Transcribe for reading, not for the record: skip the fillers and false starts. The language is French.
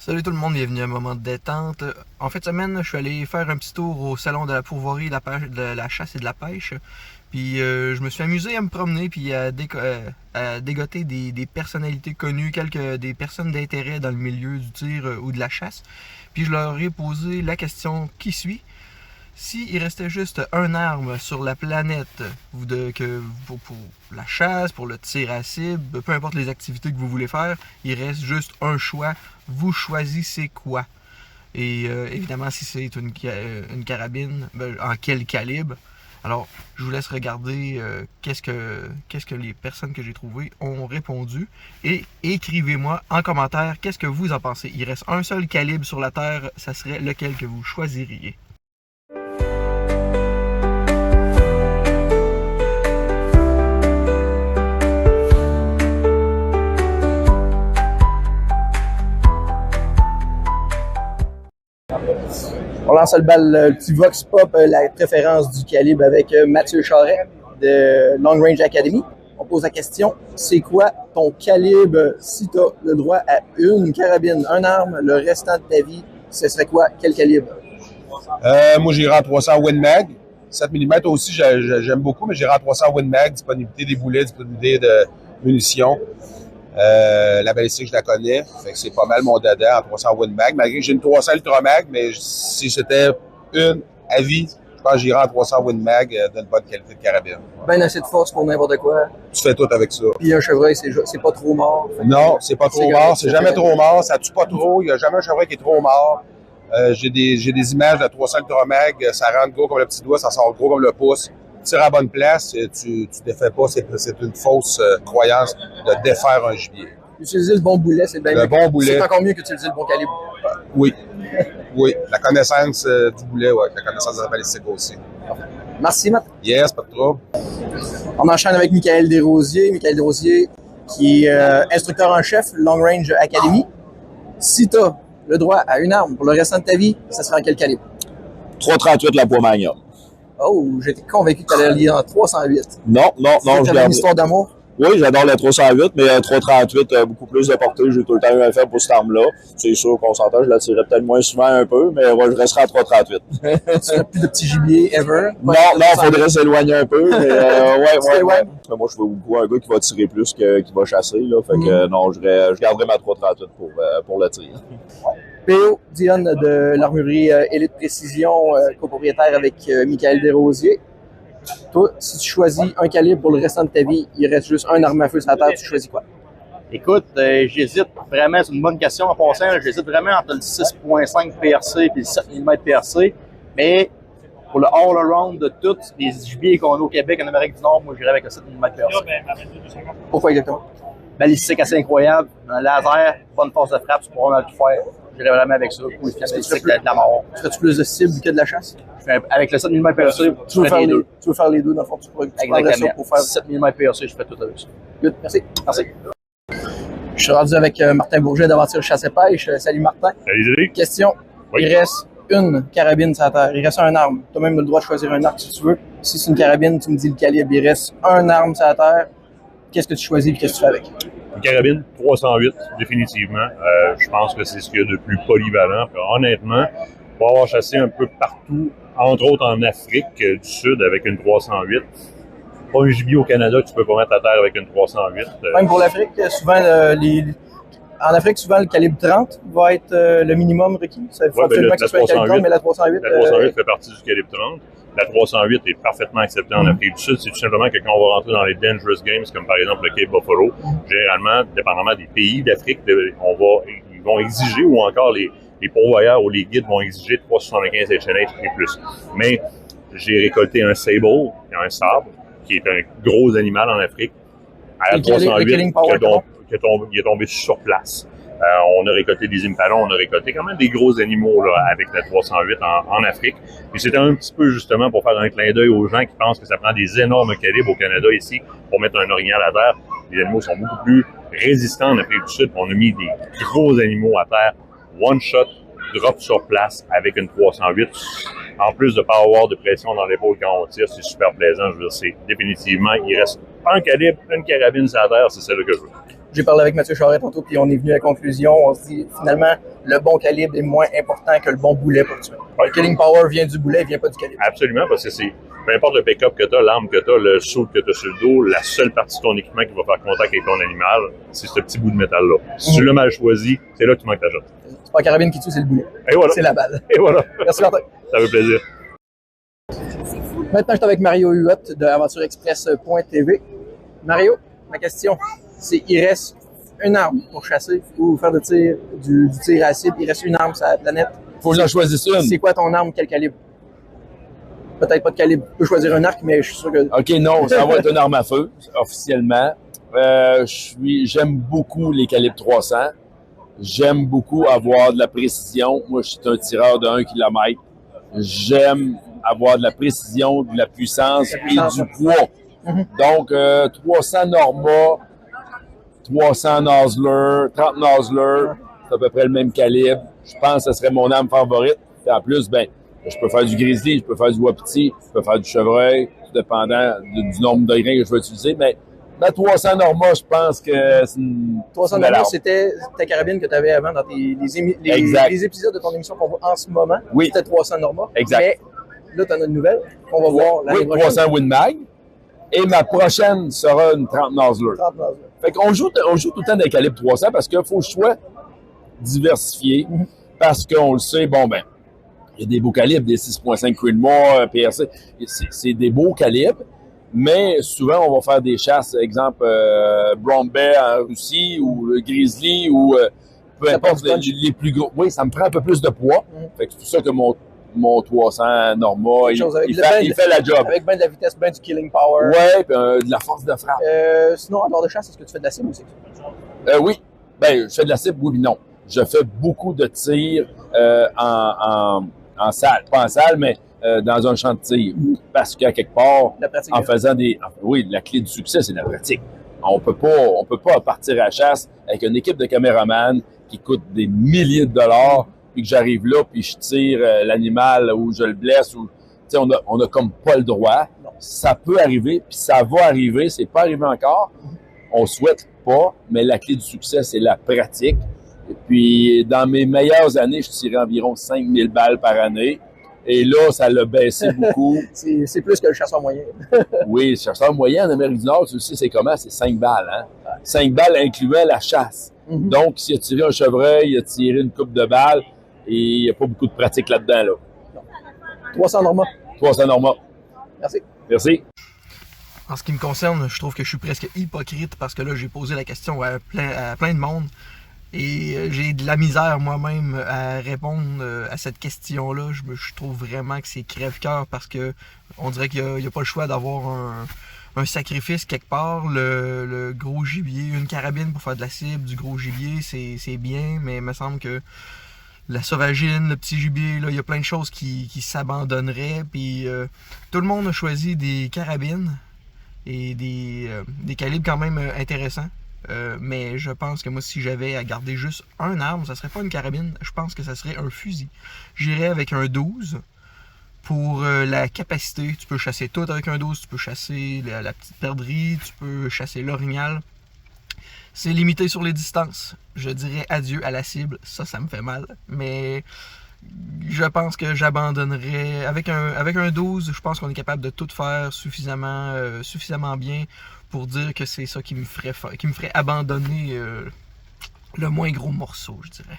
Salut tout le monde, bienvenue à un moment de détente. En fin de semaine, je suis allé faire un petit tour au salon de la pourvoirie, de la chasse et de la pêche. Puis je me suis amusé à me promener puis à dégoter des personnalités connues, des personnes d'intérêt dans le milieu du tir ou de la chasse. Puis je leur ai posé la question qui suit. S'il restait juste un arme sur la planète pour la chasse, pour le tir à cible, peu importe les activités que vous voulez faire, il reste juste un choix. Vous choisissez quoi? Et évidemment, si c'est une carabine, en quel calibre? Alors, je vous laisse regarder qu'est-ce que les personnes que j'ai trouvées ont répondu. Et écrivez-moi en commentaire qu'est-ce que vous en pensez. Il reste un seul calibre sur la Terre, ça serait lequel que vous choisiriez? On lance le petit Vox Pop, la préférence du calibre avec Mathieu Charret de Long Range Academy. On pose la question, c'est quoi ton calibre si tu as le droit à une carabine, un arme, le restant de ta vie, ce serait quoi? Quel calibre? Moi, j'irai en 300 Win Mag. 7 mm aussi, j'aime beaucoup, mais j'irai en 300 Win Mag. Disponibilité des boulets, disponibilité de munitions. La balistique, je la connais. Fait que c'est pas mal mon dada en 300 Win Mag. Malgré que j'ai une 300 Ultra Mag, mais si c'était une à vie, je pense que j'irai en 300 Win Mag d'une bonne qualité de carabine. Ben assez de force pour n'importe quoi. Tu fais tout avec ça. Puis un chevreuil, c'est pas trop mort. Non, c'est pas trop mort. C'est jamais trop mort. Ça tue pas trop. Il n'y a jamais un chevreuil qui est trop mort. J'ai des images de 300 Ultra Mag. Ça rentre gros comme le petit doigt, ça sort gros comme le pouce. Tire à la bonne place, tu défais pas. C'est une fausse croyance de défaire un gibier. Utiliser le bon boulet, c'est bien Le mieux. bon boulet. C'est encore mieux qu'utiliser le bon calibre. Oui. Oui. La connaissance du boulet, oui. La connaissance de la balistique aussi. Merci, Matt. Yes, pas de trouble. On enchaîne avec Michael Desrosiers. Michael Desrosiers, qui est instructeur en chef, Long Range Academy. Si tu as le droit à une arme pour le restant de ta vie, ça sera en quel calibre? 338 la Poimagna. Oh, j'étais convaincu que tu allais aller en 308. Non, je Tu garde. une histoire d'amour? Oui, j'adore le 308, mais 338, beaucoup plus de portée. J'ai tout le temps eu un faible pour cette arme-là. C'est sûr qu'on s'entend, je la tirerais peut-être moins souvent un peu, mais ouais, je resterai à 338. Tu n'as plus de petits gibiers ever? Non, faudrait s'éloigner un peu, mais ouais. Mais moi, je veux beaucoup un gars qui va tirer plus qui va chasser, là. Fait que non, je garderai ma 338 pour le tir. P.O. Dionne de l'armurerie Élite Précision, copropriétaire avec Michael Desrosiers. Toi, si tu choisis un calibre pour le restant de ta vie, il reste juste un arme à feu sur la terre, tu choisis quoi? Écoute, j'hésite vraiment, c'est une bonne question en passant, j'hésite vraiment entre le 6.5 PRC et le 7 mm PRC, mais pour le all-around de tous les gibiers qu'on a au Québec, en Amérique du Nord, moi j'irais avec le 7 mm PRC. Pourquoi exactement? Balistique assez incroyable, un laser, bonne force de frappe, tu pourras tout faire. J'irais vraiment avec ça, pour efficacité de la mort. Ferais-tu plus de cible que de la chasse? Avec le 7 mm PRC, Tu veux faire les deux, dans le fond, tu prendrais ça pour faire 7 mm PRC, je fais tout avec ça. Good, merci. Merci. Je suis rendu avec Martin Bourget d'Aventure Chasse et Pêche. Salut Martin. Salut. Question. Oui. Il reste une carabine sur la terre. Il reste un arme. Tu as même le droit de choisir un arme si tu veux. Si c'est une carabine, tu me dis le calibre. Il reste un arme sur la terre. Qu'est-ce que tu choisis et qu'est-ce que tu fais avec? Une carabine 308, définitivement. Je pense que c'est ce qu'il y a de plus polyvalent. Honnêtement, pour avoir chassé un peu partout, entre autres en Afrique du Sud avec une 308, pas un gibier au Canada que tu peux pas mettre à terre avec une 308. Même pour l'Afrique, souvent, en Afrique, souvent, le calibre 30 va être le minimum requis. Ça faut absolument que ce soit un calibre 30, mais la 308... La 308 fait partie du calibre 30. La 308 est parfaitement acceptée en Afrique du Sud. C'est tout simplement que quand on va rentrer dans les dangerous games, comme par exemple le Cape Buffalo, généralement, dépendamment des pays d'Afrique, ils vont exiger, ou encore les pourvoyeurs ou les guides vont exiger 375 HNH et plus. Mais j'ai récolté un sable, un sabre, qui est un gros animal en Afrique, à la 308, qui est tombé sur place. On a récolté des impalons, on a récolté quand même des gros animaux là, avec la 308 en Afrique. Et c'était un petit peu justement pour faire un clin d'œil aux gens qui pensent que ça prend des énormes calibres au Canada ici pour mettre un orignal à terre. Les animaux sont beaucoup plus résistants en Afrique du Sud. On a mis des gros animaux à terre, one shot, drop sur place avec une 308. En plus de pas avoir de pression dans l'épaule quand on tire, c'est super plaisant. Je veux dire, c'est définitivement, il reste un calibre, une carabine sur la terre, c'est celle que je veux. J'ai parlé avec Mathieu Charest tantôt, puis on est venu à la conclusion. On se dit, finalement, le bon calibre est moins important que le bon boulet pour tuer. Ouais. Le killing power vient du boulet, il vient pas du calibre. Absolument, parce que c'est peu importe le pick-up que tu as, l'arme que tu as, le saut que tu as sur le dos, la seule partie de ton équipement qui va faire contact avec ton animal, c'est ce petit bout de métal-là. Si tu l'as mal choisi, c'est là que tu manques ta jotte. C'est pas la carabine qui tue, c'est le boulet. Et voilà. C'est la balle. Et voilà. Merci, Martin. Ça fait plaisir. Maintenant, je suis avec Mario Huot de AventureExpress.tv. Mario, ma question, c'est il reste une arme pour chasser ou faire du tir à cible. Il reste une arme sur la planète. Faut que j'en choisisse une. C'est quoi ton arme? Quel calibre? Peut-être pas de calibre. Tu peux choisir un arc, mais je suis sûr que... OK, non, ça va être une arme à feu, officiellement. J'aime beaucoup les calibres 300. J'aime beaucoup avoir de la précision. Moi, je suis un tireur de 1 km. J'aime avoir de la précision, de la puissance et du poids. Donc, 300 Norma, 300 Nosler, 30 Nosler, c'est à peu près le même calibre. Je pense que ce serait mon arme favorite. Et en plus, ben, je peux faire du grizzly, je peux faire du wapiti, je peux faire du chevreuil, tout dépendant du nombre de grains que je vais utiliser. Mais la 300 Norma, je pense que c'est une 300 belle Norma, arme. c'était ta carabine que tu avais avant dans Exact. les épisodes de ton émission qu'on voit en ce moment. Oui. C'était 300 Norma. Exact. Mais là, tu en as une nouvelle qu'on va voir l'année Oui, prochaine. 300 Win Mag. Et ma prochaine sera une 30 Nosler. 30 Norma. Fait qu'on joue tout le temps des calibres 300 parce qu'il faut le choix diversifié. Parce qu'on le sait, bon, ben, il y a des beaux calibres, des 6.5 Creedmoor, PRC. C'est des beaux calibres. Mais souvent, on va faire des chasses, exemple, Brown Bear en Russie ou le Grizzly ou peu Ça importe prend du punch. les plus gros. Oui, ça me prend un peu plus de poids. Fait que c'est pour ça que mon 300 Norma, Quelque chose avec il le fait, bel- la job. Avec bien de la vitesse, bien du killing power. Ouais, puis de la force de frappe. Sinon, en dehors de chasse, est-ce que tu fais de la cible aussi? Oui. Ben, je fais de la cible, oui, mais non. Je fais beaucoup de tirs en salle. Pas en salle, mais dans un champ de tir. Parce qu'à quelque part, La pratique. en faisant oui, la clé du succès, c'est la pratique. On peut pas partir à la chasse avec une équipe de caméramans qui coûte des milliers de dollars, puis que j'arrive là, puis je tire l'animal ou je le blesse, ou, tu sais, on a comme pas le droit. Ça peut arriver, puis ça va arriver, c'est pas arrivé encore. On souhaite pas, mais la clé du succès, c'est la pratique. Et puis, dans mes meilleures années, je tirais environ 5000 balles par année. Et là, ça l'a baissé beaucoup. C'est plus que le chasseur moyen. Oui, le chasseur moyen en Amérique du Nord, tu sais, c'est comment? C'est 5 balles, hein? 5 balles incluant la chasse. Donc, s'il a tiré un chevreuil, il a tiré une coupe de balles, et il n'y a pas beaucoup de pratique là-dedans, là. 300 Norma. 300 Norma. Merci. Merci. En ce qui me concerne, je trouve que je suis presque hypocrite parce que là, j'ai posé la question à plein de monde et j'ai de la misère moi-même à répondre à cette question-là. Je trouve vraiment que c'est crève-cœur parce que on dirait qu'il n'y a pas le choix d'avoir un sacrifice quelque part. Le gros gibier, une carabine pour faire de la cible, du gros gibier, c'est bien, mais il me semble que la sauvagine, le petit gibier, là, il y a plein de choses qui s'abandonneraient. Puis tout le monde a choisi des carabines et des calibres quand même intéressants. Mais je pense que moi, si j'avais à garder juste un arme, ça serait pas une carabine, je pense que ça serait un fusil. J'irais avec un 12 pour la capacité. Tu peux chasser tout avec un 12, tu peux chasser la petite perdrix, tu peux chasser l'orignal. C'est limité sur les distances. Je dirais adieu à la cible, ça me fait mal. Mais je pense que j'abandonnerais. Avec un 12, je pense qu'on est capable de tout faire suffisamment bien pour dire que c'est ça qui me ferait abandonner le moins gros morceau, je dirais.